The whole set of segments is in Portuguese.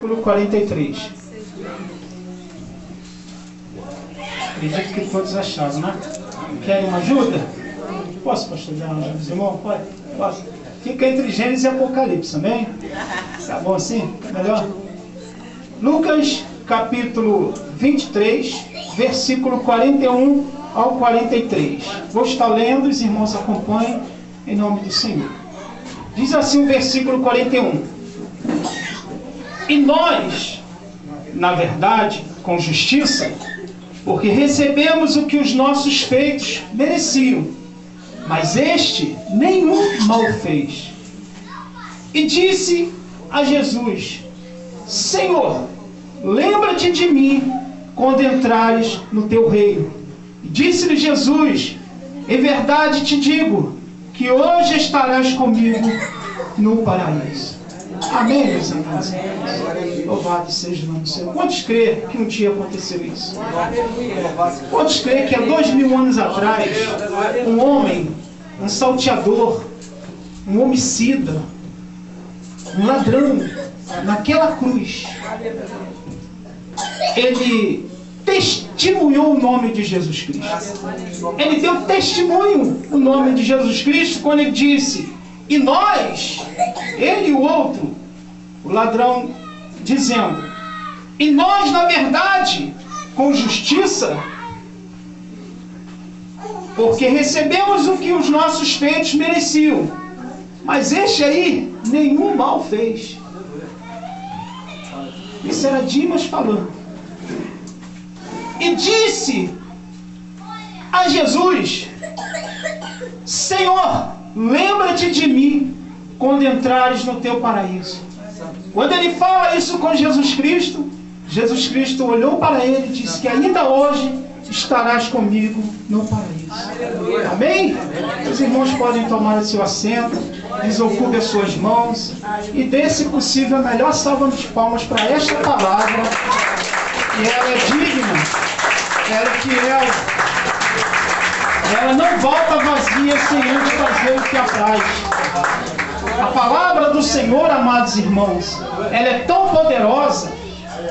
Versículo 43. Acredito que todos acharam, né? Querem uma ajuda? Posso, pastor, dar uma ajuda dos irmãos? Pode? Posso? Fica entre Gênesis e Apocalipse, amém? Tá bom assim? Melhor? Lucas, capítulo 23, versículo 41 ao 43. Vou estar lendo, os irmãos acompanhem, em nome do Senhor. Diz assim o versículo 41. E nós, na verdade, com justiça, porque recebemos o que os nossos feitos mereciam, mas este nenhum mal fez. E disse a Jesus: Senhor, lembra-te de mim quando entrares no teu reino. E disse-lhe Jesus: em verdade te digo, que hoje estarás comigo no paraíso. Amém, meus irmãos? Louvado seja o nome do Senhor. Quantos creem que um dia aconteceu isso? Quantos creem que há 2000 anos atrás, um homem, um salteador, um homicida, um ladrão, naquela cruz, ele testemunhou o nome de Jesus Cristo. Ele deu testemunho o nome de Jesus Cristo quando ele disse: e nós, ele e o outro, o ladrão, dizendo: e nós, na verdade, com justiça, porque recebemos o que os nossos feitos mereciam, mas este aí nenhum mal fez. Isso era Dimas falando. E disse a Jesus: Senhor, lembra-te de mim quando entrares no teu paraíso. Quando ele fala isso com Jesus Cristo olhou para ele e disse que ainda hoje estarás comigo no paraíso. Amém? Os irmãos podem tomar o seu assento, desocupe as suas mãos e dê, se possível, a melhor salva de palmas para esta palavra, que ela é digna, ela é fiel, ela não volta vazia sem antes fazer o que apraz. A palavra do Senhor, amados irmãos, ela é tão poderosa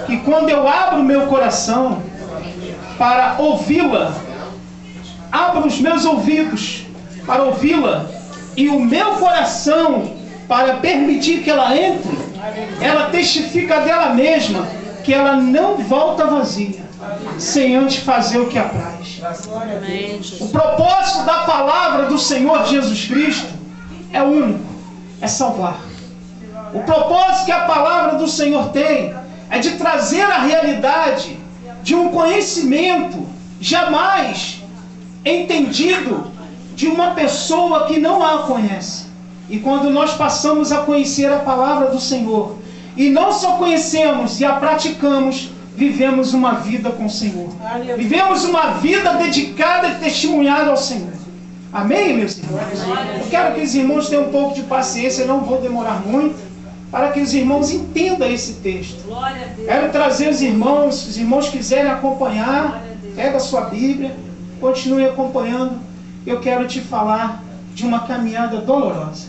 que quando eu abro meu coração para ouvi-la, abro os meus ouvidos para ouvi-la e o meu coração para permitir que ela entre, ela testifica dela mesma que ela não volta vazia sem antes fazer o que apraz. O propósito da palavra do Senhor Jesus Cristo é único, é salvar. O propósito que a palavra do Senhor tem é de trazer a realidade de um conhecimento jamais entendido de uma pessoa que não a conhece. E quando nós passamos a conhecer a palavra do Senhor, e não só conhecemos e a praticamos, vivemos uma vida com o Senhor. Vivemos uma vida dedicada e testemunhada ao Senhor. Amém, meus irmãos? Eu quero que os irmãos tenham um pouco de paciência, eu não vou demorar muito, para que os irmãos entendam esse texto. Quero trazer os irmãos, se os irmãos quiserem acompanhar, pega a sua Bíblia, continue acompanhando. Eu quero te falar de uma caminhada dolorosa,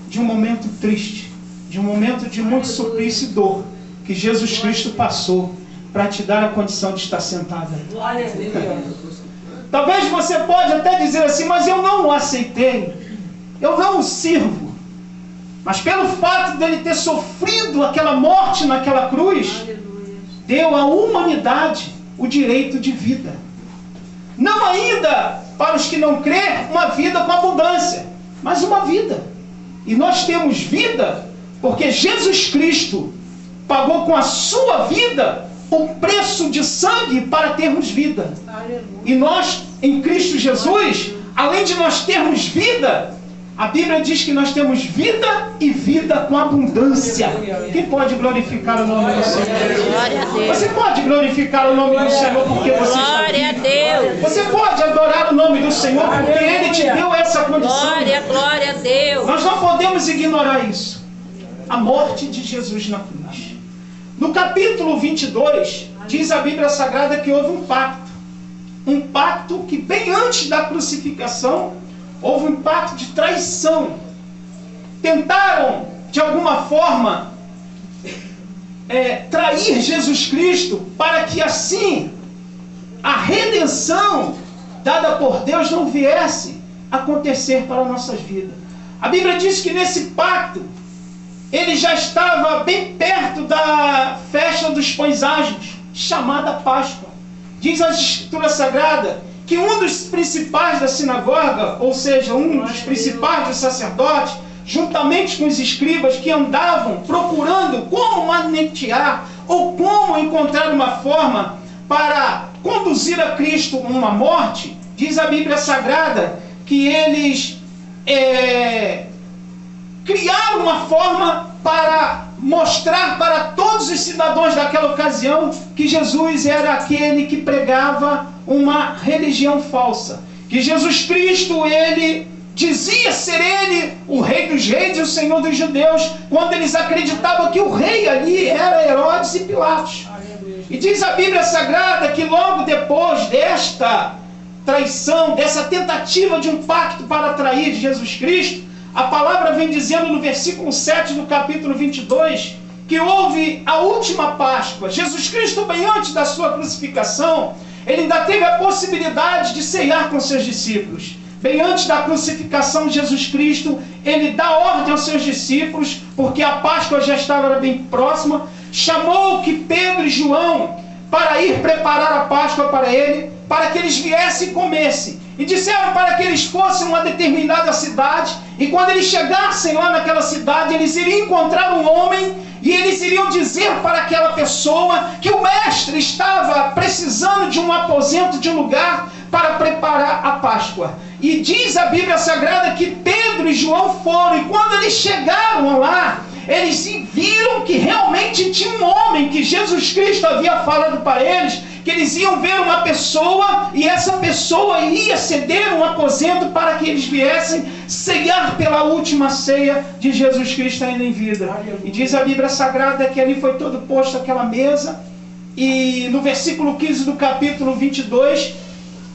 de um momento triste, de um momento de muito suplício e dor, que Jesus Cristo passou para te dar a condição de estar sentado aí. Talvez você pode até dizer assim: mas eu não o aceitei, eu não o sirvo. Mas pelo fato dele ter sofrido aquela morte naquela cruz, deu à humanidade o direito de vida. Não ainda para os que não crêem uma vida com abundância, mas uma vida. E nós temos vida porque Jesus Cristo pagou com a sua vida o preço de sangue para termos vida. E nós, em Cristo Jesus, além de nós termos vida, a Bíblia diz que nós temos vida e vida com abundância. Quem pode glorificar o nome do Senhor? Glória a Deus. Você pode glorificar o nome do Senhor porque você está Glória a vivo. Deus. Você pode adorar o nome do Senhor porque Ele te deu essa condição. Glória a Deus. Nós não podemos ignorar isso. A morte de Jesus na cruz. No capítulo 22, diz a Bíblia Sagrada que houve um pacto. Um pacto que bem antes da crucificação, houve um pacto de traição. Tentaram, de alguma forma, trair Jesus Cristo, para que assim a redenção dada por Deus não viesse a acontecer para nossas vidas. A Bíblia diz que nesse pacto ele já estava bem perto da festa dos pães asmos, chamada Páscoa. Diz a Escritura Sagrada que um dos principais da sinagoga, ou seja, um dos principais dos sacerdotes, juntamente com os escribas que andavam procurando como manetear ou como encontrar uma forma para conduzir a Cristo a uma morte, diz a Bíblia Sagrada que eles criaram uma forma para mostrar para todos os cidadãos daquela ocasião que Jesus era aquele que pregava uma religião falsa, que Jesus Cristo, ele dizia ser ele o rei dos reis e o senhor dos judeus, quando eles acreditavam que o rei ali era Herodes e Pilatos. E diz a Bíblia Sagrada que logo depois desta traição, dessa tentativa de um pacto para trair Jesus Cristo, a palavra vem dizendo no versículo 7 do capítulo 22, que houve a última Páscoa. Jesus Cristo, bem antes da sua crucificação, ele ainda teve a possibilidade de ceiar com seus discípulos. Bem antes da crucificação de Jesus Cristo, ele dá ordem aos seus discípulos, porque a Páscoa já estava bem próxima, chamou que Pedro e João para ir preparar a Páscoa para ele, para que eles viessem e comessem. E disseram para que eles fossem a uma determinada cidade, e quando eles chegassem lá naquela cidade, eles iriam encontrar um homem, e eles iriam dizer para aquela pessoa que o mestre estava precisando de um aposento, de um lugar para preparar a Páscoa. E diz a Bíblia Sagrada que Pedro e João foram, e quando eles chegaram lá, eles viram que realmente tinha um homem que Jesus Cristo havia falado para eles, que eles iam ver uma pessoa, e essa pessoa ia ceder um aposento para que eles viessem ceiar pela última ceia de Jesus Cristo ainda em vida. E diz a Bíblia Sagrada que ali foi todo posto aquela mesa, e no versículo 15 do capítulo 22,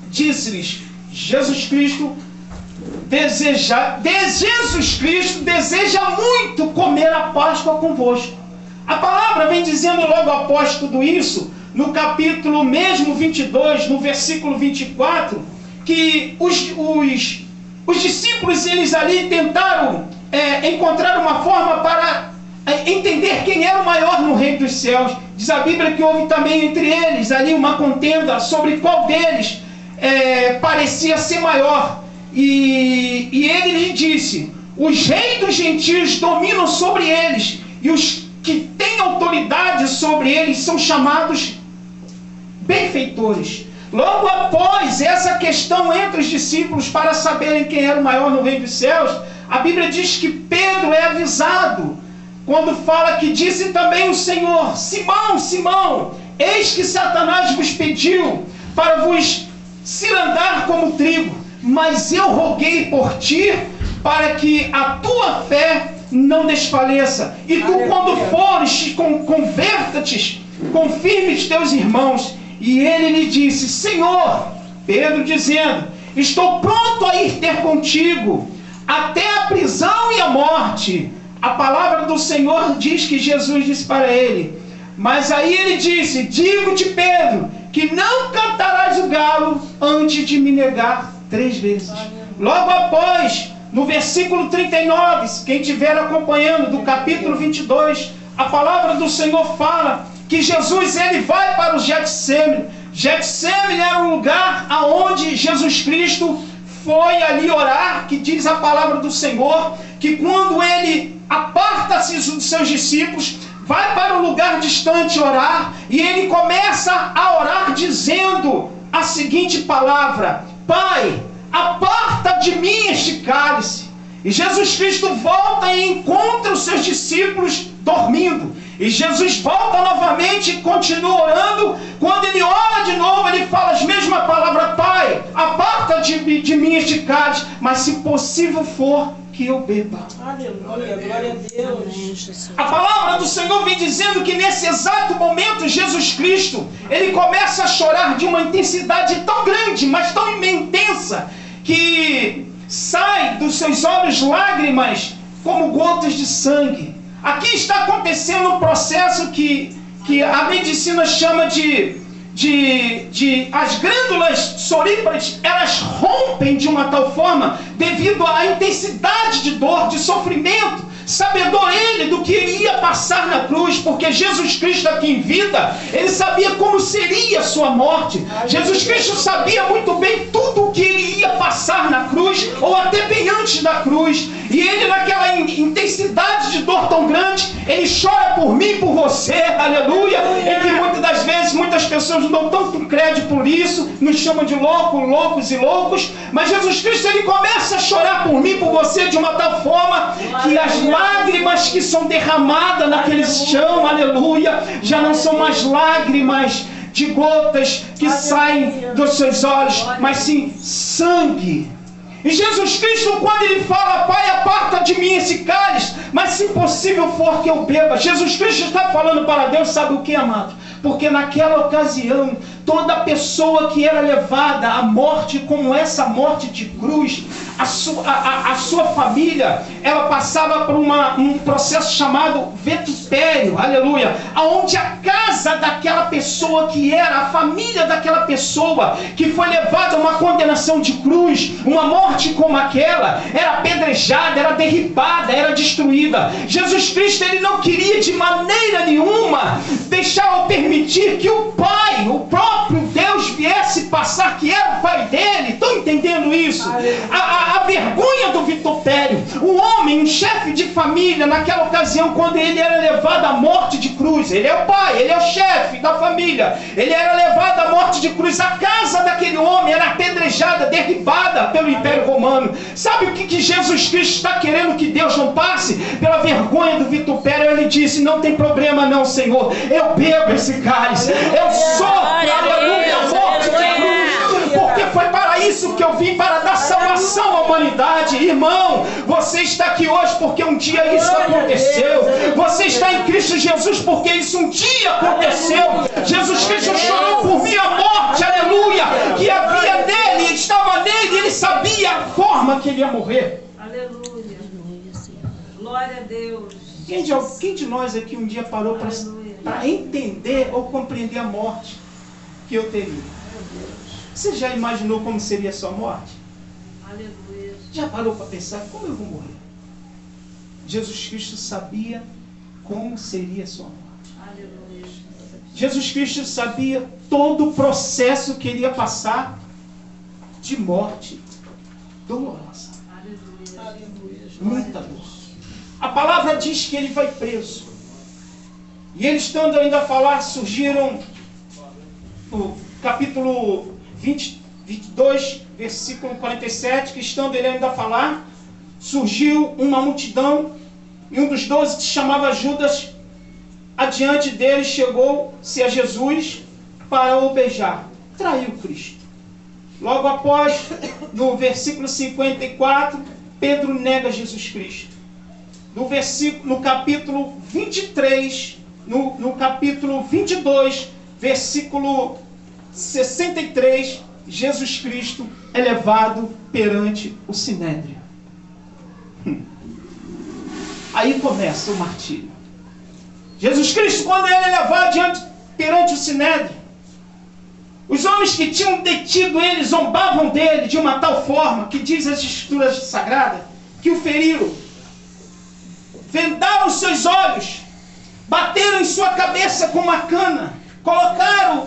disse-lhes, Jesus Cristo deseja muito comer a Páscoa convosco. A palavra vem dizendo logo após tudo isso, no capítulo mesmo 22, no versículo 24, que os discípulos, eles ali tentaram encontrar uma forma para entender quem era o maior no reino dos céus. Diz a Bíblia que houve também entre eles ali uma contenda sobre qual deles parecia ser maior. E ele lhe disse, os reis dos gentios dominam sobre eles, e os que têm autoridade sobre eles são chamados benfeitores. Logo após essa questão entre os discípulos para saberem quem era o maior no reino dos céus, a Bíblia diz que Pedro é avisado, quando fala que disse também o Senhor, Simão, Simão, eis que Satanás vos pediu para vos cirandar como trigo, mas eu roguei por ti para que a tua fé não desfaleça. E tu, quando fores, converta-te, confirme teus irmãos. E ele lhe disse, Senhor, Pedro dizendo, estou pronto a ir ter contigo, até a prisão e a morte. A palavra do Senhor diz que Jesus disse para ele, mas aí ele disse, digo-te, Pedro, que não cantarás o galo antes de me negar 3 vezes. Logo após, no versículo 39, quem estiver acompanhando, do capítulo 22, a palavra do Senhor fala que Jesus, ele vai para o Getsêmani. Getsêmani era um lugar aonde Jesus Cristo foi ali orar, que diz a palavra do Senhor, que quando ele aparta-se dos seus discípulos, vai para um lugar distante orar, e ele começa a orar dizendo a seguinte palavra, Pai, aparta de mim este cálice. E Jesus Cristo volta e encontra os seus discípulos dormindo. E Jesus volta novamente e continua orando. Quando ele ora de novo, ele fala as mesmas palavras, Pai, aparta de mim este cálice, mas se possível for, que eu beba. Aleluia, glória a Deus. A palavra do Senhor vem dizendo que nesse exato momento Jesus Cristo, ele começa a chorar de uma intensidade tão grande, mas tão intensa, que sai dos seus olhos lágrimas como gotas de sangue. Aqui está acontecendo um processo que a medicina chama as glândulas soríparas, elas rompem de uma tal forma devido à intensidade de dor, de sofrimento. Sabedor ele do que iria passar na cruz, porque Jesus Cristo aqui em vida, ele sabia como seria a sua morte. Jesus Cristo sabia muito bem tudo o que ele ia passar na cruz, ou até bem antes da cruz. E ele, naquela intensidade de dor tão grande, ele chora por mim e por você, aleluia. E que muitas das vezes, muitas pessoas não dão tanto crédito por isso, nos chamam de loucos e loucos, mas Jesus Cristo, ele começa a chorar por mim e por você de uma tal forma que as lágrimas que são derramadas naquele chão, aleluia, já não são mais lágrimas de gotas que saem dos seus olhos, mas sim sangue. E Jesus Cristo, quando ele fala, Pai, aparta de mim esse cálice, mas se possível for que eu beba, Jesus Cristo está falando para Deus, sabe o que, amado? Porque naquela ocasião, toda pessoa que era levada à morte, como essa morte de cruz, a sua família, ela passava por um processo chamado vitupério, aleluia, onde a casa daquela pessoa que era a família daquela pessoa, que foi levada a uma condenação de cruz, uma morte como aquela, era apedrejada, era derribada, era destruída. Jesus Cristo, ele não queria de maneira nenhuma deixar ou permitir que o Pai, o próprio Deus, viesse passar, que era o Pai dele. Estão entendendo isso? A vergonha do vitupério. O homem, um chefe de família, naquela ocasião, quando ele era levado à morte de cruz, ele é o pai, ele é o chefe da família, ele era levado à morte de cruz, a casa daquele homem era apedrejada, derribada pelo Império Romano. Sabe o que Jesus Cristo está querendo que Deus não passe? Pela vergonha do vitupério. Ele disse, não tem problema não, Senhor, eu bebo esse cálice, eu sofro, aleluia, a morte de cruz, porque foi para isso que eu vim, para dar salvação à humanidade. Irmão, você está aqui hoje porque um dia isso aconteceu. Você está em Cristo Jesus porque isso um dia aconteceu. Jesus Cristo chorou por minha morte, aleluia, que havia nele, estava nele, ele sabia a forma que ele ia morrer. Aleluia. Glória a Deus. Quem de nós aqui um dia parou para entender ou compreender a morte que eu teria? Você já imaginou como seria a sua morte? Aleluia. Já parou para pensar como eu vou morrer? Jesus Cristo sabia como seria a sua morte. Aleluia. Jesus Cristo sabia todo o processo que ele ia passar de morte dolorosa. Aleluia. Muita dor. A palavra diz que ele vai preso. E ele, estando ainda a falar, surgiram no capítulo 22, versículo 47, que estando ele ainda a falar, surgiu uma multidão, e um dos 12, que se chamava Judas, adiante dele chegou-se a Jesus para o beijar. Traiu Cristo. Logo após, no versículo 54, Pedro nega Jesus Cristo. No capítulo 23, no capítulo 22, versículo 63, Jesus Cristo é levado perante o Sinédrio. Aí começa o martírio. Jesus Cristo, quando ele é levado perante o Sinédrio, os homens que tinham detido ele zombavam dele de uma tal forma, que diz as Escrituras Sagradas, que o feriram, vendaram os seus olhos, bateram em sua cabeça com uma cana, colocaram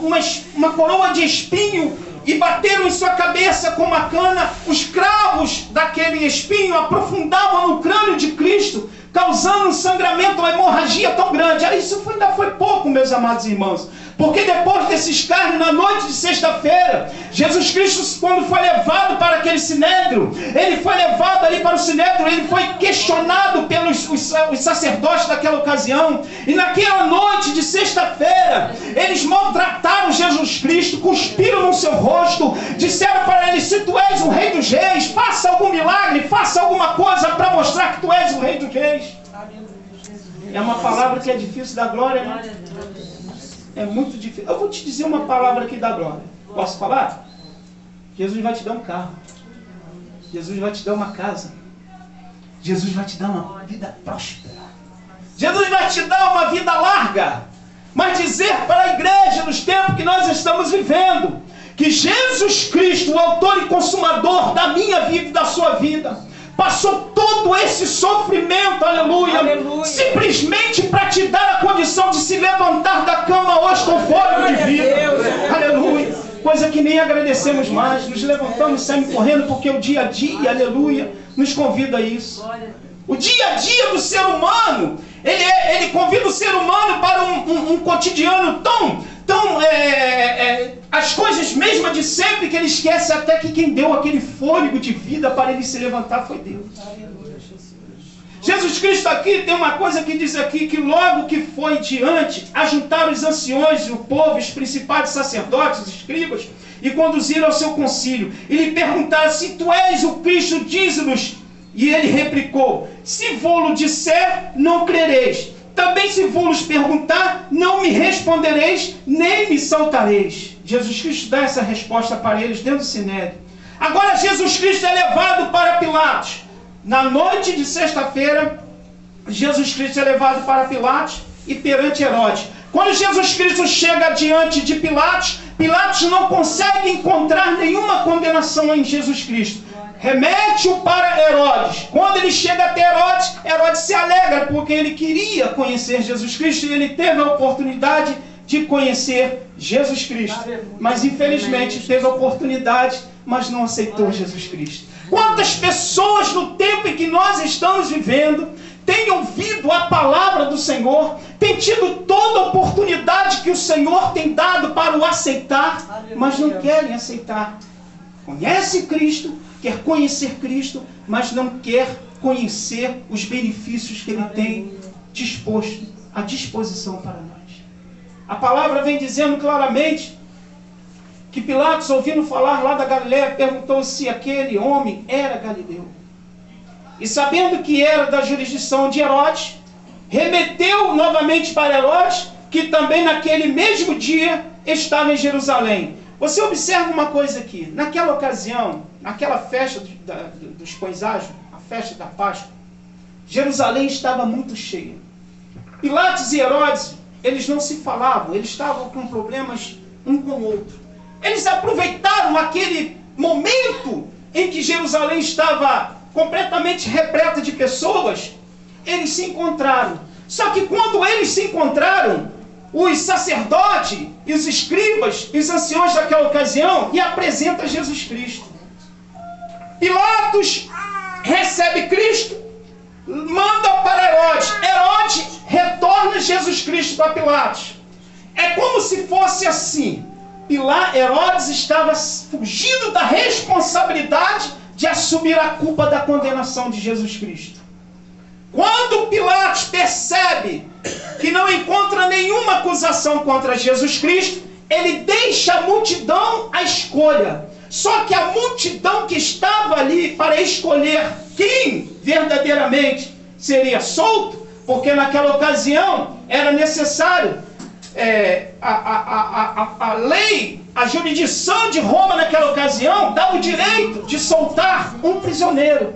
uma coroa de espinho e bateram em sua cabeça com uma cana. Os cravos daquele espinho aprofundavam no crânio de Cristo, causando um sangramento, uma hemorragia tão grande. Isso ainda foi pouco, meus amados irmãos. Porque depois desse escárnio, na noite de sexta-feira, Jesus Cristo, quando foi levado para aquele sinédrio, ele foi levado ali para o sinédrio, ele foi questionado pelos os sacerdotes daquela ocasião. E naquela noite de sexta-feira, eles maltrataram Jesus Cristo, cuspiram no seu rosto, disseram para ele, se tu és o Rei dos Reis, faça algum milagre, faça alguma coisa para mostrar que tu és o Rei dos Reis. É uma palavra que é difícil da glória, né? É muito difícil. Eu vou te dizer uma palavra aqui da glória. Posso falar? Jesus vai te dar um carro. Jesus vai te dar uma casa. Jesus vai te dar uma vida próspera. Jesus vai te dar uma vida larga, mas dizer para a igreja nos tempos que nós estamos vivendo, que Jesus Cristo, o autor e consumador da minha vida e da sua vida, passou todo esse sofrimento, aleluia, simplesmente para te dar a condição de se levantar da cama hoje com fôlego de vida, aleluia, coisa que nem agradecemos mais, nos levantamos e saímos correndo, porque o dia a dia, aleluia, nos convida a isso. O dia a dia do ser humano, ele convida o ser humano para um cotidiano tão as coisas mesmas de sempre, que ele esquece até que quem deu aquele fôlego de vida para ele se levantar foi Deus. Jesus Cristo aqui tem uma coisa que diz aqui, que logo que foi diante, ajuntaram os anciões, o povo, os principais sacerdotes, os escribas, e conduziram ao seu concílio, e lhe perguntaram: se tu és o Cristo, dize-nos. E ele replicou: se vou-lo disser, não crereis. Também se vou-los perguntar, não me respondereis, nem me saltareis. Jesus Cristo dá essa resposta para eles dentro do Sinédrio. Agora Jesus Cristo é levado para Pilatos. Na noite de sexta-feira, Jesus Cristo é levado para Pilatos e perante Herodes. Quando Jesus Cristo chega diante de Pilatos, Pilatos não consegue encontrar nenhuma condenação em Jesus Cristo. Remete-o para Herodes. Quando ele chega até Herodes, Herodes se alegra, porque ele queria conhecer Jesus Cristo e ele teve a oportunidade de conhecer Jesus Cristo. Mas infelizmente teve a oportunidade, mas não aceitou Jesus Cristo. Quantas pessoas no tempo em que nós estamos vivendo têm ouvido a palavra do Senhor, têm tido toda a oportunidade que o Senhor tem dado para o aceitar, mas não querem aceitar. Conhece Cristo, quer conhecer Cristo, mas não quer conhecer os benefícios que Ele tem disposto, à disposição para nós. A palavra vem dizendo claramente que Pilatos, ouvindo falar lá da Galileia, perguntou se aquele homem era galileu. E sabendo que era da jurisdição de Herodes, remeteu novamente para Herodes, que também naquele mesmo dia estava em Jerusalém. Você observa uma coisa aqui. Naquela ocasião, naquela festa dos pães asmos, a festa da Páscoa, Jerusalém estava muito cheia. Pilatos e Herodes, eles não se falavam, eles estavam com problemas um com o outro. Eles aproveitaram aquele momento em que Jerusalém estava completamente repleta de pessoas, eles se encontraram. Só que quando eles se encontraram, os sacerdotes e os escribas e os anciões daquela ocasião e apresenta Jesus Cristo. Pilatos recebe Cristo, manda para Herodes. Herodes retorna Jesus Cristo para Pilatos. É como se fosse assim. Herodes estava fugindo da responsabilidade de assumir a culpa da condenação de Jesus Cristo. Quando Pilatos percebe que não encontra nenhuma acusação contra Jesus Cristo, ele deixa a multidão à escolha. Só que a multidão que estava ali para escolher quem verdadeiramente seria solto, porque naquela ocasião era necessário a lei, a jurisdição de Roma naquela ocasião dava o direito de soltar um prisioneiro.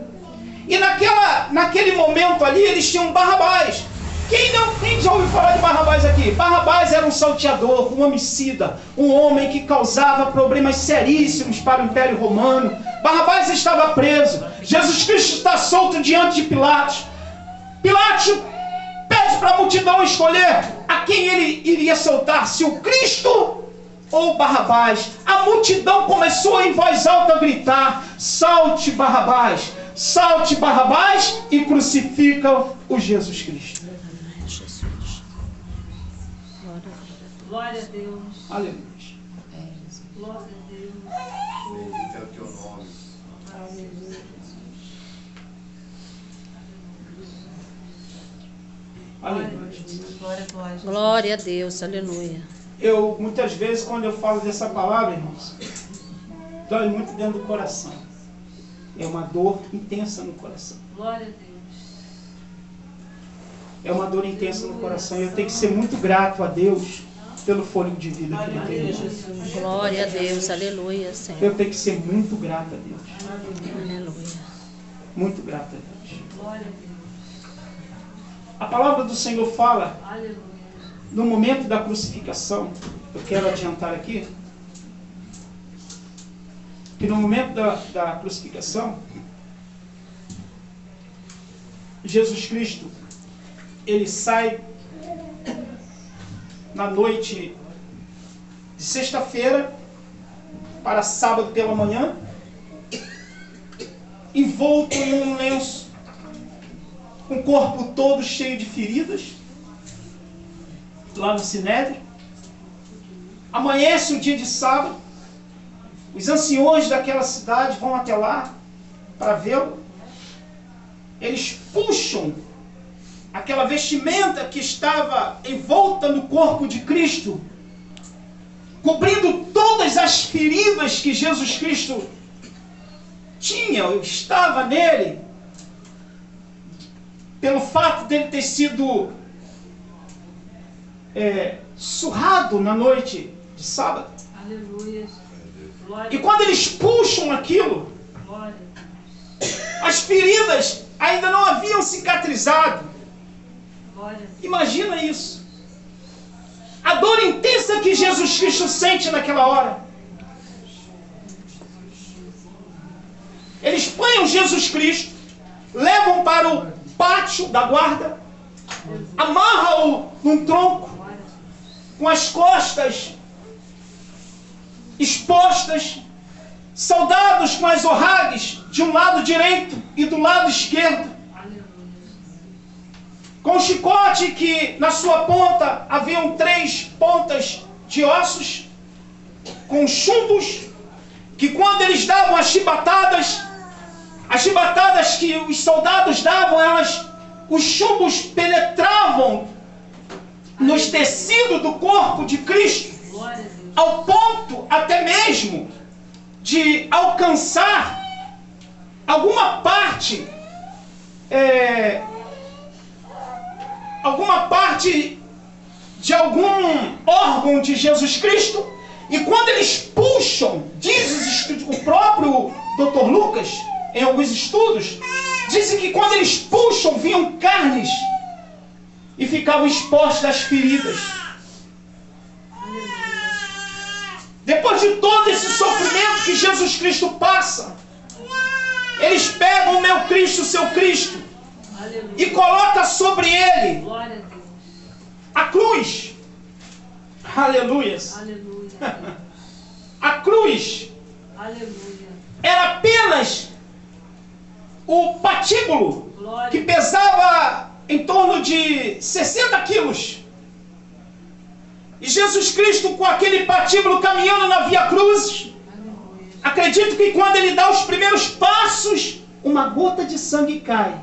E naquele momento ali eles tinham Barrabás. Quem já ouviu falar de Barrabás aqui? Barrabás era um salteador, um homicida, um homem que causava problemas seríssimos para o Império Romano. Barrabás estava preso. Jesus Cristo está solto diante de Pilatos. Pilatos pede para a multidão escolher a quem ele iria soltar, se o Cristo ou Barrabás. A multidão começou em voz alta a gritar: salte Barrabás, e crucificam o Jesus Cristo. Glória a Deus. Aleluia. Glória a Deus. Bendito é o teu nome. Aleluia. Glória a Deus, aleluia. Eu, muitas vezes, quando eu falo dessa palavra, irmãos, dói muito dentro do coração. É uma dor intensa no coração. Glória a Deus. É uma dor intensa no coração. E eu tenho que ser muito grato a Deus pelo fôlego de vida que Ele tem. Glória a Deus, aleluia, Senhor. Eu tenho que ser muito grato a Deus. Aleluia. Muito grato a Deus. Glória a Deus. A palavra do Senhor fala, Aleluia. no momento da crucificação, eu quero adiantar aqui, que no momento da crucificação, Jesus Cristo, ele sai na noite de sexta-feira para sábado pela manhã, envolto em um lenço, com o corpo todo cheio de feridas, lá no Sinédrio. Amanhece o dia de sábado, os anciões daquela cidade vão até lá para vê-lo. Eles puxam aquela vestimenta que estava envolta no corpo de Cristo, cobrindo todas as feridas que Jesus Cristo tinha, ou estava nele, pelo fato dele ter sido surrado na noite de sábado. Aleluia. E quando eles puxam aquilo, Glória. as feridas ainda não haviam cicatrizado. Glória. Imagina isso. A dor intensa que Jesus Cristo sente naquela hora. Eles põem Jesus Cristo, levam para o pátio da guarda, amarram-o num tronco, com as costas expostas, soldados com as orragues de um lado direito e do lado esquerdo, com um chicote que na sua ponta haviam 3 pontas de ossos, com chumbos, que quando eles davam as chibatadas que os soldados davam, os chumbos penetravam nos tecidos do corpo de Cristo, ao ponto até mesmo de alcançar alguma parte de algum órgão de Jesus Cristo. E quando eles puxam, diz o próprio Dr. Lucas, em alguns estudos, dizem que quando eles puxam, vinham carnes e ficavam expostas às feridas. Depois de todo esse sofrimento que Jesus Cristo passa, eles pegam o meu Cristo, o seu Cristo, e colocam sobre ele a cruz. Aleluias. Aleluia. A cruz Aleluia. era apenas o patíbulo, Glória. que pesava em torno de 60 quilos. E Jesus Cristo, com aquele patíbulo caminhando na Via Cruzes, acredito que quando ele dá os primeiros passos, uma gota de sangue cai.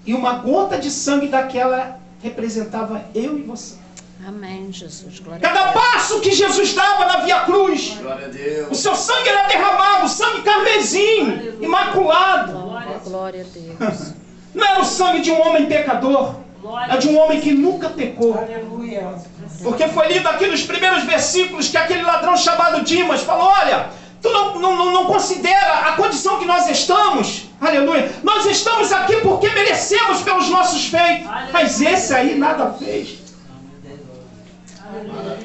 E uma gota de sangue daquela representava eu e você. Amém, Jesus. Glória a Cada Deus. passo que Jesus dava na Via Cruz, Glória a Deus. o seu sangue era derramado, sangue carmesim, imaculado. Glória a Deus. Não era o sangue de um homem pecador, é de um homem que nunca pecou. Porque foi lido aqui nos primeiros versículos que aquele ladrão chamado Dimas falou: olha, tu não considera a condição que nós estamos. Aleluia. Nós estamos aqui porque merecemos pelos nossos feitos. Mas esse aí nada fez.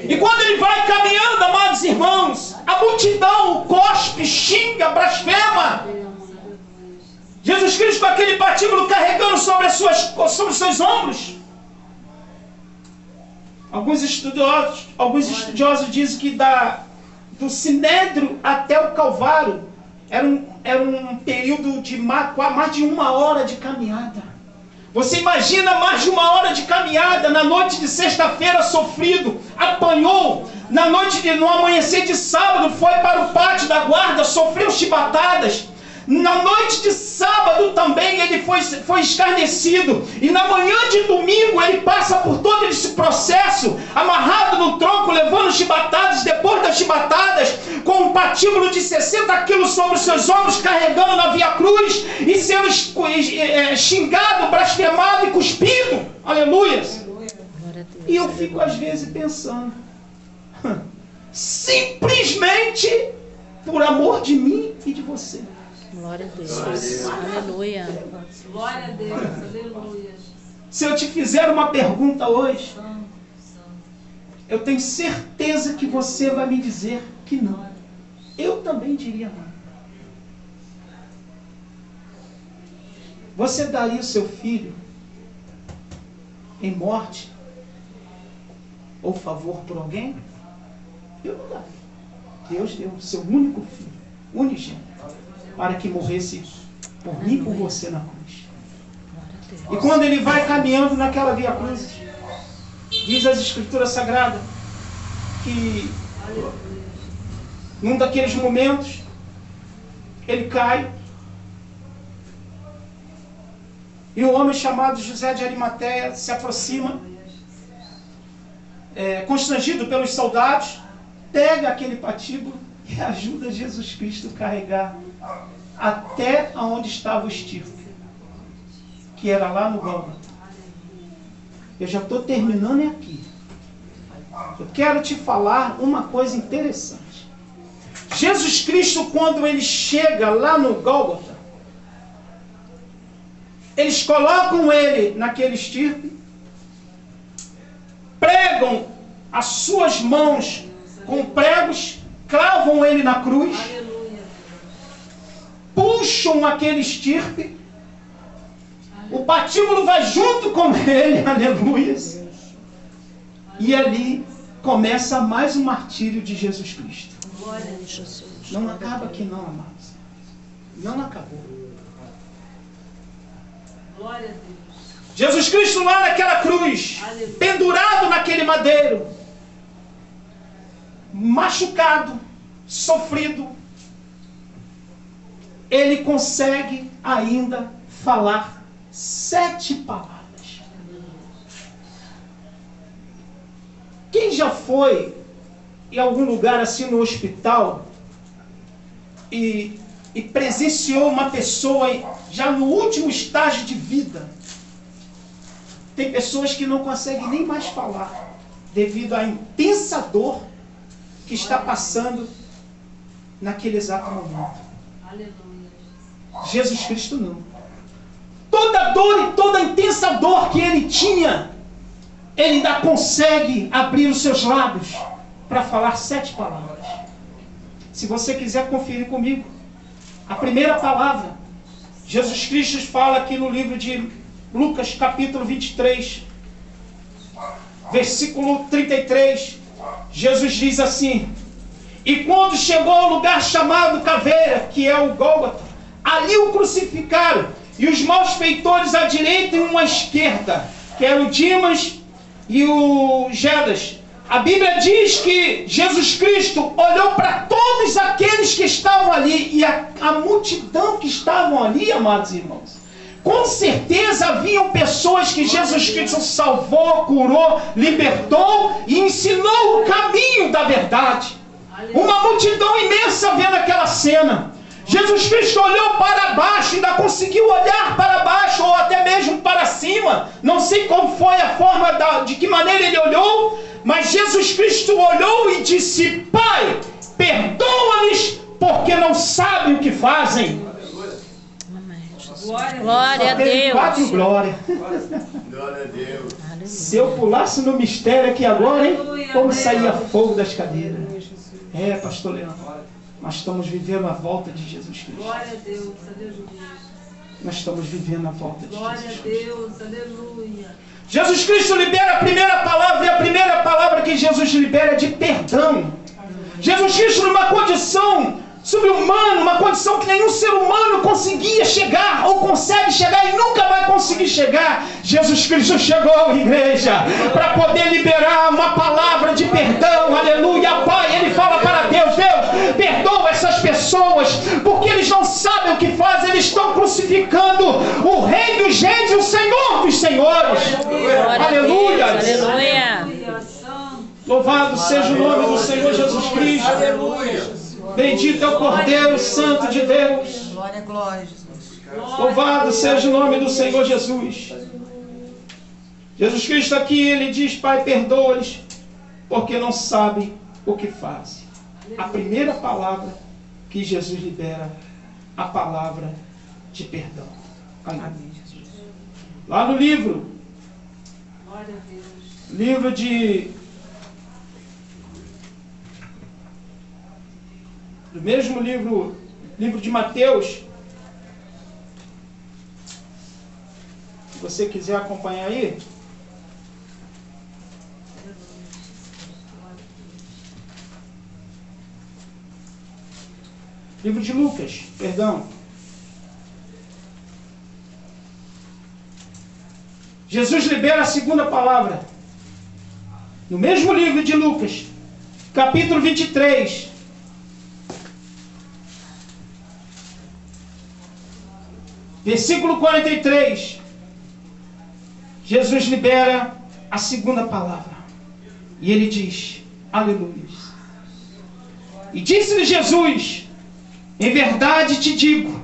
E quando ele vai caminhando, amados irmãos, a multidão o cospe, xinga, blasfema. Jesus Cristo com aquele patíbulo carregando sobre os seus ombros. Alguns estudiosos dizem que do Sinédrio até o Calvário era um período de mais de 1 hora de caminhada. Você imagina mais de 1 hora de caminhada, na noite de sexta-feira sofrido, apanhou, no amanhecer de sábado foi para o pátio da guarda, sofreu chibatadas. Na noite de sábado também ele foi escarnecido. E na manhã de domingo ele passa por todo esse processo, amarrado no tronco, levando chibatadas. Depois das chibatadas, com um patíbulo de 60 quilos sobre os seus ombros, carregando na Via Cruz e sendo xingado, blasfemado e cuspido. Aleluias. E eu fico às vezes pensando, simplesmente por amor de mim e de você. Glória a Deus. Aleluia. Glória a Deus. Aleluia. Se eu te fizer uma pergunta hoje, eu tenho certeza que você vai me dizer que não. Eu também diria não. Você daria o seu filho em morte ou favor por alguém? Eu não daria. Deus deu o seu único filho, unigênito, para que morresse por mim e por você na cruz. E quando ele vai caminhando naquela via cruz, diz as Escrituras Sagradas que num daqueles momentos ele cai e um homem chamado José de Arimateia se aproxima, constrangido pelos soldados, pega aquele patíbulo e ajuda Jesus Cristo a carregar até onde estava o estirpe, que era lá no Gólgota. Eu já estou terminando aqui. Eu quero te falar uma coisa interessante. Jesus Cristo, quando ele chega lá no Gólgota, eles colocam ele naquele estirpe, pregam as suas mãos com pregos, cravam ele na cruz, puxam aquele estirpe, o patíbulo vai junto com ele, aleluia. E ali começa mais um martírio de Jesus Cristo. Não acaba aqui não, amados. Não acabou. Glória a Deus. Jesus Cristo lá naquela cruz, pendurado naquele madeiro, machucado, sofrido, ele consegue ainda falar 7 palavras. Quem já foi em algum lugar assim no hospital e presenciou uma pessoa já no último estágio de vida? Tem pessoas que não conseguem nem mais falar devido à intensa dor que está passando naquele exato momento. Aleluia. Jesus Cristo não. Toda dor e toda a intensa dor que ele tinha, ele ainda consegue abrir os seus lábios para falar 7 palavras. Se você quiser conferir comigo, a primeira palavra, Jesus Cristo fala aqui no livro de Lucas, capítulo 23, versículo 33, Jesus diz assim: e quando chegou ao lugar chamado Caveira, que é o Gólgota, ali o crucificaram, e os malfeitores à direita e um à esquerda, que eram o Dimas e o Judas. A Bíblia diz que Jesus Cristo olhou para todos aqueles que estavam ali, e a multidão que estavam ali, amados irmãos, com certeza haviam pessoas que Jesus Cristo salvou, curou, libertou e ensinou o caminho da verdade. Uma multidão imensa vendo aquela cena. Jesus Cristo olhou para baixo, ainda conseguiu olhar para baixo ou até mesmo para cima. Não sei qual foi a forma, de que maneira ele olhou, mas Jesus Cristo olhou e disse: Pai, perdoa-lhes porque não sabem o que fazem. Glória a Deus. 4 glória. Glória a Deus. Se eu pulasse no mistério aqui agora, hein? Como saía fogo das cadeiras. Pastor Leandro, nós estamos vivendo a volta de Jesus Cristo. Glória a Deus. Aleluia. Nós estamos vivendo a volta de Glória Jesus a Cristo. Deus. Aleluia. Jesus Cristo libera a primeira palavra, e a primeira palavra que Jesus libera é de perdão. Jesus Cristo, numa condição sobre-humana, uma condição que nenhum ser humano conseguia chegar, ou consegue chegar e nunca vai conseguir chegar. Jesus Cristo chegou, igreja, para poder liberar uma palavra de perdão, aleluia. Pai, ele fala para Deus: Deus, perdoa essas pessoas, porque eles não sabem o que fazem, eles estão crucificando o Rei dos Reis e o Senhor dos Senhores. Aleluia. Aleluia. Louvado seja o nome do Senhor Jesus Cristo. Aleluia. Bendito é o Cordeiro Santo de Deus. Glória, glória, Jesus. Louvado seja o nome do Senhor Jesus. Jesus Cristo aqui, ele diz: Pai, perdoa-lhes, porque não sabem o que fazem. A primeira palavra que Jesus libera, a palavra de perdão. Amém. Lá no livro Glória a Deus. Do mesmo livro de Mateus. Se você quiser acompanhar aí. Livro de Lucas, perdão. Jesus libera a segunda palavra. No mesmo livro de Lucas, capítulo 23. Versículo 43. Jesus libera a segunda palavra. E ele diz, aleluia. E disse-lhe Jesus, em verdade te digo,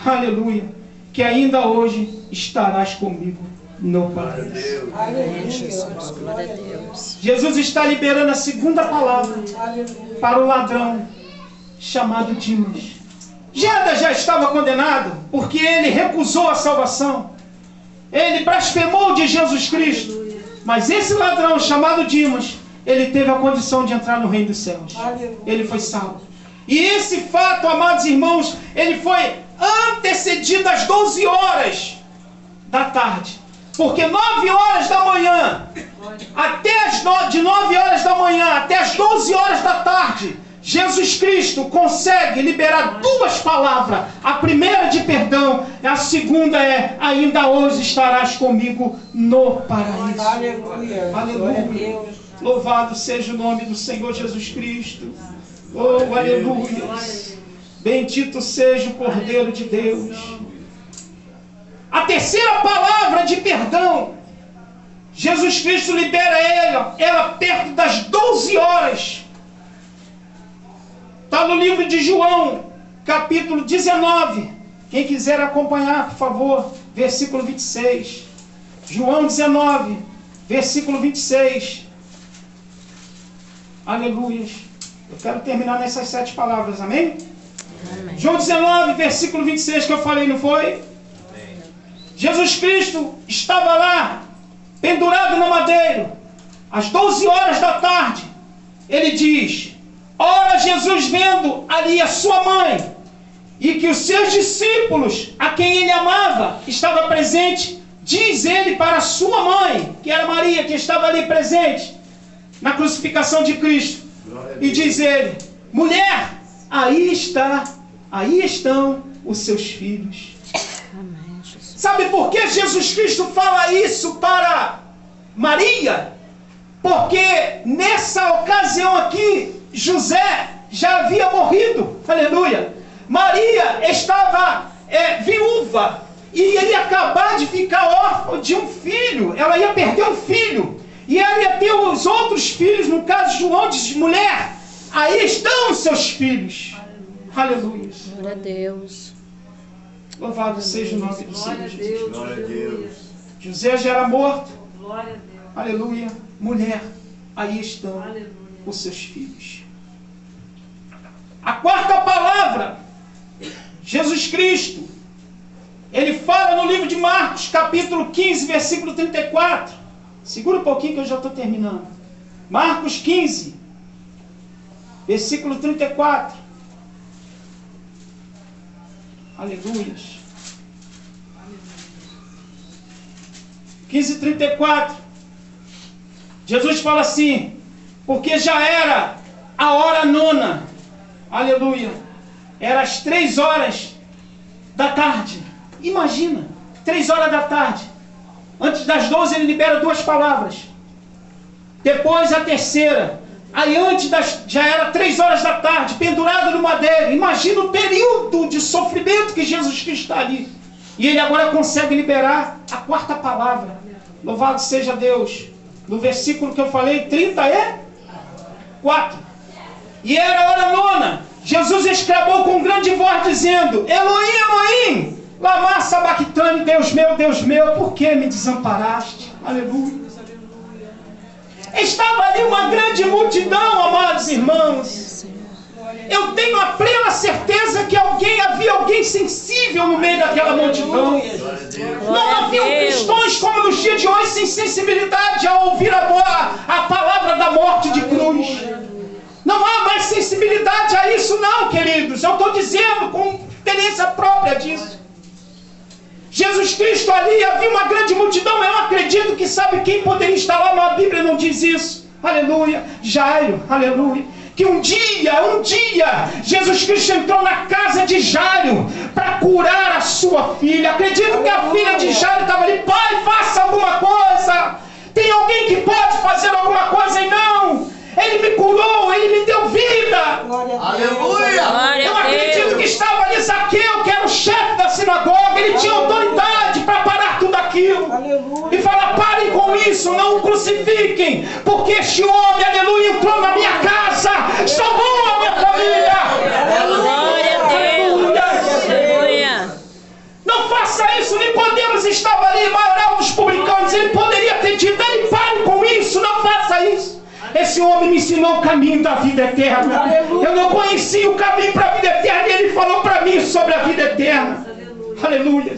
aleluia, que ainda hoje estarás comigo no paraíso. Amém, Jesus. Glória a Deus. Jesus está liberando a segunda palavra para o ladrão chamado Dimas. Judas já estava condenado porque ele recusou a salvação. Ele blasfemou de Jesus Cristo. Mas esse ladrão chamado Dimas, ele teve a condição de entrar no reino dos céus. Ele foi salvo. E esse fato, amados irmãos, ele foi antecedido às 12 horas da tarde. Porque 9 horas da manhã, de 9 horas da manhã até as 12 horas da tarde, Jesus Cristo consegue liberar duas palavras. A primeira de perdão, a segunda é, ainda hoje estarás comigo no paraíso. Aleluia. Aleluia. Louvado seja o nome do Senhor Jesus Cristo. Oh, aleluia. Bendito seja o Cordeiro de Deus. A terceira palavra de perdão, Jesus Cristo libera ela perto das 12 horas. Está no livro de João, capítulo 19. Quem quiser acompanhar, por favor, versículo 26. João 19, versículo 26. Aleluia. Eu quero terminar nessas 7 palavras, amém? Amém. João 19, versículo 26 que eu falei, não foi? Jesus Cristo estava lá, pendurado no madeiro, às 12 horas da tarde. Ele diz, ora Jesus vendo ali a sua mãe, e que os seus discípulos, a quem ele amava, estava presente, diz ele para a sua mãe, que era Maria, que estava ali presente, na crucificação de Cristo. E diz ele, mulher, aí estão os seus filhos. Amém, Jesus. Sabe por que Jesus Cristo fala isso para Maria? Porque nessa ocasião aqui, José já havia morrido. Aleluia. Maria estava viúva. E ele ia acabar de ficar órfão de um filho. Ela ia perder um filho. E ela ia ter os outros filhos. No caso, João diz, mulher, aí estão os seus filhos. Aleluia. Glória a Deus. Louvado seja o nome do Senhor Glória a Jesus. Deus. Glória a Deus. José já era morto. Glória a Deus. Aleluia. Mulher, aí estão Aleluia. os seus filhos. A quarta palavra, Jesus Cristo, ele fala no livro de Marcos, capítulo 15, versículo 34. Segura um pouquinho que eu já estou terminando. Marcos 15, versículo 34. Aleluia. 15:34. Jesus fala assim, porque já era a hora nona. Aleluia. Era às 3 horas da tarde. Imagina, 3 horas da tarde. Antes das 12 ele libera 2 palavras. Depois a terceira. Aí já era 3 horas da tarde, pendurado no madeiro. Imagina o período de sofrimento que Jesus Cristo está ali. E ele agora consegue liberar a quarta palavra. Louvado seja Deus. No versículo que eu falei, 34. E era a hora nona. Jesus exclamou com grande voz, dizendo, Elohim, Elohim, lama sabachthani, Deus meu, por que me desamparaste? Aleluia. Estava ali uma grande multidão, amados irmãos. Eu tenho a plena certeza que havia alguém sensível no meio daquela multidão. Não haviam cristãos como nos dias de hoje sem sensibilidade ao ouvir a palavra da morte de cruz. Não há mais sensibilidade a isso não, queridos. Eu estou dizendo com experiência própria disso. Jesus Cristo ali, havia uma grande multidão. Eu acredito que sabe quem poderia estar lá, mas a Bíblia não diz isso. Aleluia. Jairo, aleluia. Que um dia, Jesus Cristo entrou na casa de Jairo para curar a sua filha. Acredito que a filha de Jairo estava ali. Pai, faça alguma coisa. Tem alguém que pode fazer alguma coisa? E não. Ele me curou, ele me deu vida. Aleluia. Eu acredito que estava ali Zaqueu, que era o chefe da sinagoga. Ele tinha autoridade para parar tudo aquilo. E falar: parem com isso, não o crucifiquem, porque este homem, aleluia, entrou na minha casa, salvou a minha família. Glória a Deus. Aleluia. Não faça isso. Nicodemos estava ali, maioral dos publicanos. Ele poderia ter dito: ele pare com isso, não faça isso. Esse homem me ensinou o caminho da vida eterna. Eu não conhecia o caminho para a vida eterna e ele falou para mim sobre a vida eterna. Aleluia.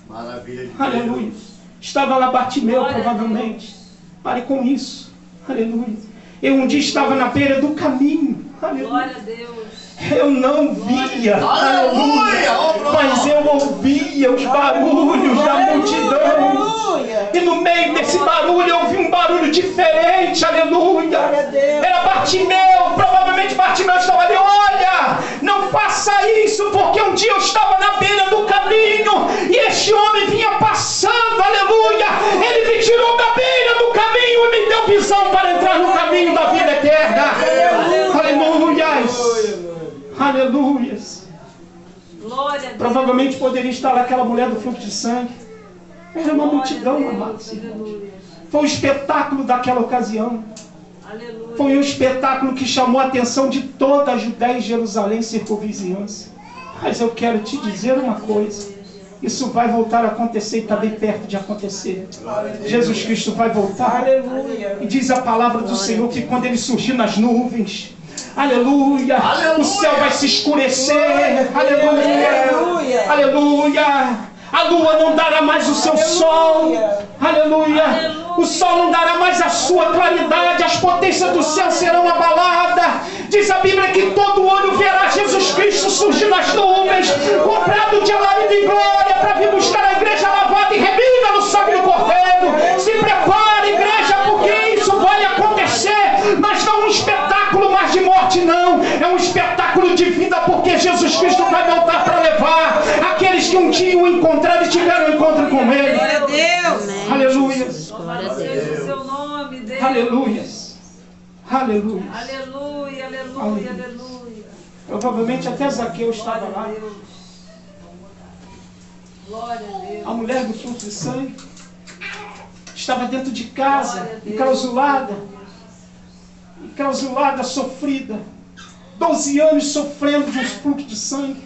Maravilha. Aleluia. Estava lá Bartimeu, provavelmente. Pare com isso. Aleluia. Eu um dia estava na beira do caminho. Aleluia. Glória a Deus. Eu não via, aleluia, mas eu ouvia os barulhos da multidão. E no meio desse barulho eu ouvi um barulho diferente, aleluia. Era Bartimeu, provavelmente Bartimeu estava ali. Olha, não faça isso, porque um dia eu estava na beira do caminho e este homem vinha passando, aleluia. Ele me tirou da beira do caminho e me deu visão para entrar no caminho da vida eterna. Aleluia. Aleluia. Glória a Deus. Provavelmente poderia estar lá aquela mulher do fluxo de sangue. Era uma multidão, amados irmãos. Foi o espetáculo daquela ocasião. Aleluia. Foi um espetáculo que chamou a atenção de toda a Judéia e Jerusalém, circunvizinhança. Mas eu quero te dizer uma coisa. Isso vai voltar a acontecer e está bem perto de acontecer. Jesus Cristo vai voltar. E diz a palavra do Senhor que quando Ele surgir nas nuvens, aleluia, o céu vai se escurecer. Aleluia. Aleluia. A lua não dará mais o seu sol. Aleluia. O sol não dará mais a sua claridade. As potências do céu serão abaladas. Diz a Bíblia que todo olho verá Jesus Cristo surgir nas nuvens, comprado de alarido em glória, para vir buscar a igreja lavada e remida no sangue do Cordeiro. Se prepare, igreja, porque isso vai acontecer. Mas não um espetáculo mais de morte, não. É um espetáculo de vida, porque Jesus Cristo vai voltar para levar aqueles que um dia o encontraram e tiveram um encontro com Ele. Glória a Deus. Aleluia. Glória a Seja o Deus. seu nome, Deus. Aleluia. Aleluia. Aleluia, aleluia, aleluia. Provavelmente até Zaqueu estava Glória a lá. Deus. Glória a Deus. A mulher do fluxo de sangue estava dentro de casa, enclausulada, sofrida. 12 anos sofrendo de um fluxo de sangue.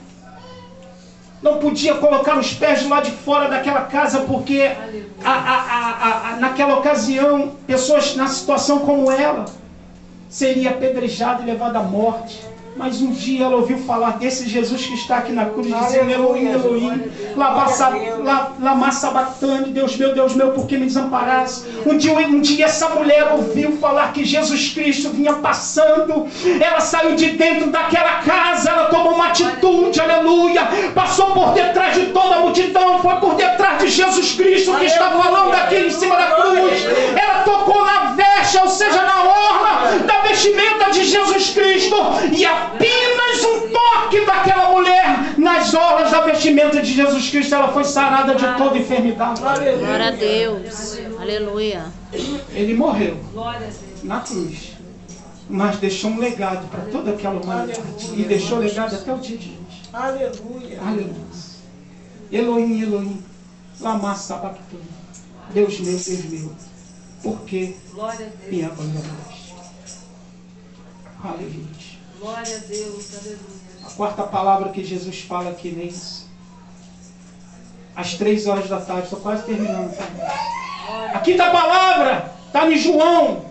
Não podia colocar os pés do lado de fora daquela casa, porque naquela ocasião, pessoas na situação como ela seria apedrejada e levada à morte. Mas um dia ela ouviu falar desse Jesus que está aqui na cruz, dizendo: Elohim, Elohim, lama sabachthani, Deus meu, por que me desamparaste? Um dia essa mulher ouviu falar que Jesus Cristo vinha passando. Ela saiu de dentro daquela casa, ela tomou uma atitude, aleluia, passou por detrás de toda a multidão, foi por detrás de Jesus Cristo que está falando aqui em cima da cruz. Ela tocou na veste, ou seja, na orla da vestimenta de Jesus Cristo, e apenas um toque daquela mulher nas orlas da vestimenta de Jesus Cristo, ela foi sarada de toda enfermidade. Glória a Deus. Aleluia. Ele morreu Glória a Deus. na cruz, mas deixou um legado para toda aquela humanidade, e deixou legado até o dia de hoje. Aleluia. Aleluia. Elohim, Elohim, lama sabachthani, Deus meu, por que Glória a me Deus. abandonaste? Aleluia. Glória a Deus. Aleluia. A quarta palavra que Jesus fala aqui nisso, às 3 horas da tarde, estou quase terminando. A quinta palavra está em João,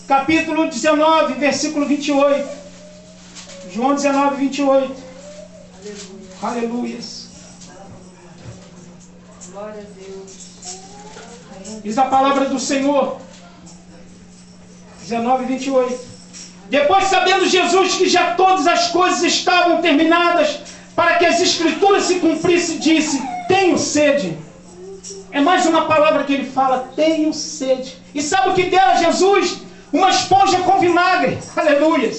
capítulo 19, versículo 28. João 19, 28. Aleluia. Glória a Deus. Diz a palavra do Senhor. 19, 28. Depois, sabendo Jesus que já todas as coisas estavam terminadas, para que as Escrituras se cumprissem, disse: tenho sede. É mais uma palavra que ele fala: tenho sede. E sabe o que deu a Jesus? Uma esponja com vinagre. Aleluia.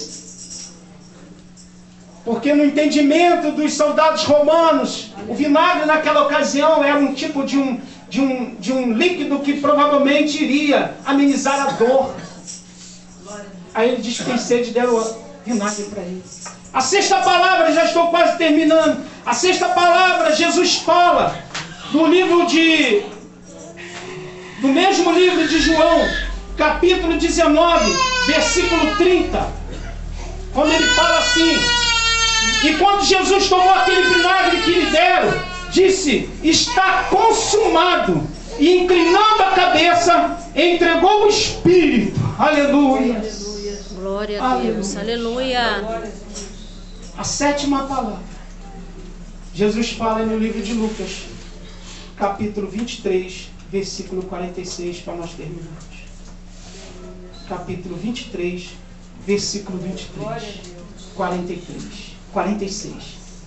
Porque no entendimento dos soldados romanos, o vinagre naquela ocasião era um tipo de um líquido que provavelmente iria amenizar a dor. Aí ele diz que tem sede, deram vinagre para ele. A sexta palavra, já estou quase terminando. A sexta palavra, Jesus fala do mesmo livro de João, capítulo 19, versículo 30. Quando ele fala assim: e quando Jesus tomou aquele vinagre que lhe deram, disse: está consumado. E inclinando a cabeça, entregou o Espírito. Aleluia. Glória a Deus. Aleluia. A sétima palavra, Jesus fala no livro de Lucas, capítulo 23, versículo 46, para nós terminarmos. Capítulo 23, versículo 23, 46.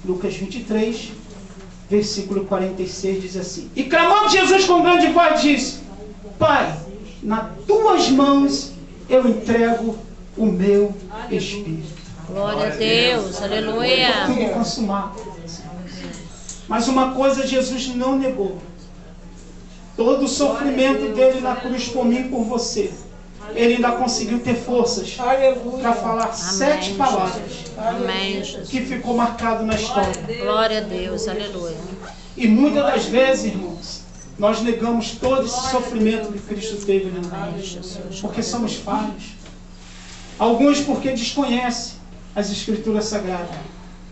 Lucas 23, versículo 46 diz assim: e clamando Jesus com grande voz, disse: Pai, nas tuas mãos eu entrego o meu Espírito. Glória a Deus. Aleluia. Tudo consumado. Mas uma coisa Jesus não negou: todo o sofrimento dele na cruz por mim e por você, ele ainda conseguiu ter forças para falar 7 palavras. Amém, Jesus. Que ficou marcado na história. Glória a Deus. Aleluia. E muitas das vezes, irmãos, nós negamos todo esse sofrimento que Cristo teve na cruz, porque somos falhos. Alguns porque desconhecem as Escrituras Sagradas.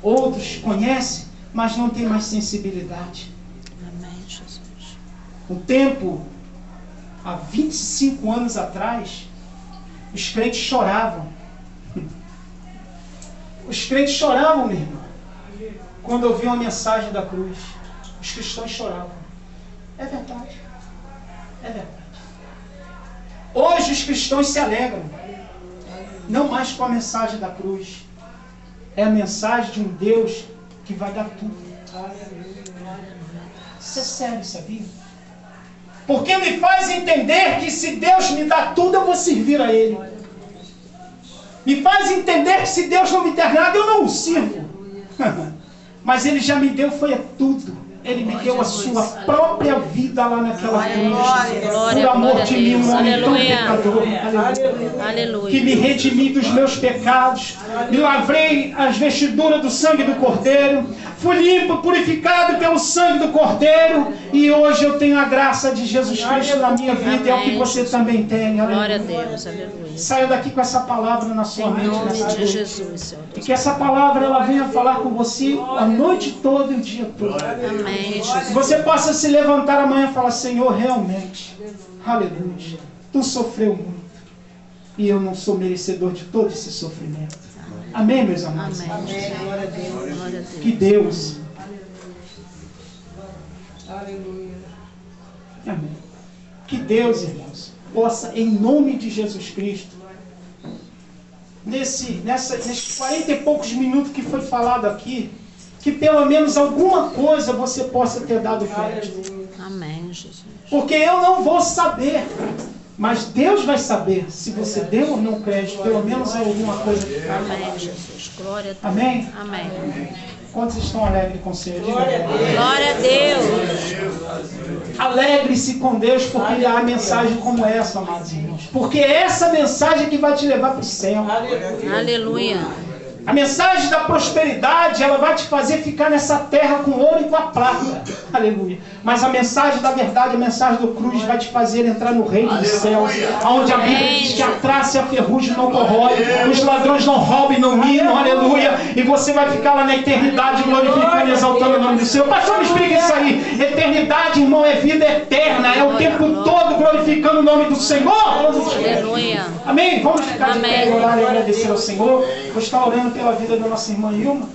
Outros conhecem, mas não têm mais sensibilidade. Amém, Jesus. Um tempo, há 25 anos atrás, os crentes choravam. Os crentes choravam, meu irmão, quando ouviam a mensagem da cruz. Os cristãos choravam. É verdade. É verdade. Hoje os cristãos se alegram. Não mais com a mensagem da cruz. É a mensagem de um Deus que vai dar tudo. Isso é sério, sabia? Porque me faz entender que se Deus me dá tudo, eu vou servir a Ele. Me faz entender que se Deus não me der nada, eu não o sirvo. Mas Ele já me deu, foi tudo. Ele me deu a sua própria vida lá naquela cruz. Por amor de mim, um homem tão pecador. Aleluia. Que me redimi dos meus pecados. Me lavrei as vestiduras do sangue do Cordeiro. Fui limpo, purificado pelo sangue do Cordeiro. E hoje eu tenho a graça de Jesus Cristo na minha vida. É o que você também tem. Glória a Deus. Aleluia. Saia daqui com essa palavra na sua mente. Em nome de Jesus, Senhor. E que essa palavra ela venha falar com você a noite toda e o dia todo. Amém, Que Jesus. você possa se levantar amanhã e falar: Senhor, realmente, aleluia, tu sofreu muito. E eu não sou merecedor de todo esse sofrimento. Amém, meus amados? Amém. Glória a Deus. Glória a Deus. Que Deus, Aleluia. amém. Que Deus, irmãos, possa, em nome de Jesus Cristo, nesses 40 e poucos minutos que foi falado aqui, que pelo menos alguma coisa você possa ter dado crédito. Amém, Jesus. Porque eu não vou saber, mas Deus vai saber se você deu ou não crédito, pelo menos alguma coisa. Amém, Jesus. Glória a Deus. Amém? Amém. Quantos estão alegres com o Senhor? Diga. Glória a Deus. Alegre-se com Deus, porque há mensagem como essa, amados irmãos. Porque é essa mensagem que vai te levar para o céu. Aleluia. A mensagem da prosperidade, ela vai te fazer ficar nessa terra com ouro e com a prata. Aleluia. Mas a mensagem da verdade, a mensagem do cruz vai te fazer entrar no reino dos céus, onde a Bíblia diz que a traça e a ferrugem não corrói, os ladrões não roubam e não minam, aleluia, e você vai ficar lá na eternidade glorificando e exaltando o nome do Senhor. Pastor, me explica isso aí. Eternidade, irmão, é vida eterna, é o tempo todo glorificando o nome do Senhor. Aleluia. Amém? Vamos ficar de pé Amém. e orar e agradecer ao Senhor. Vou estar orando pela vida da nossa irmã Ilma.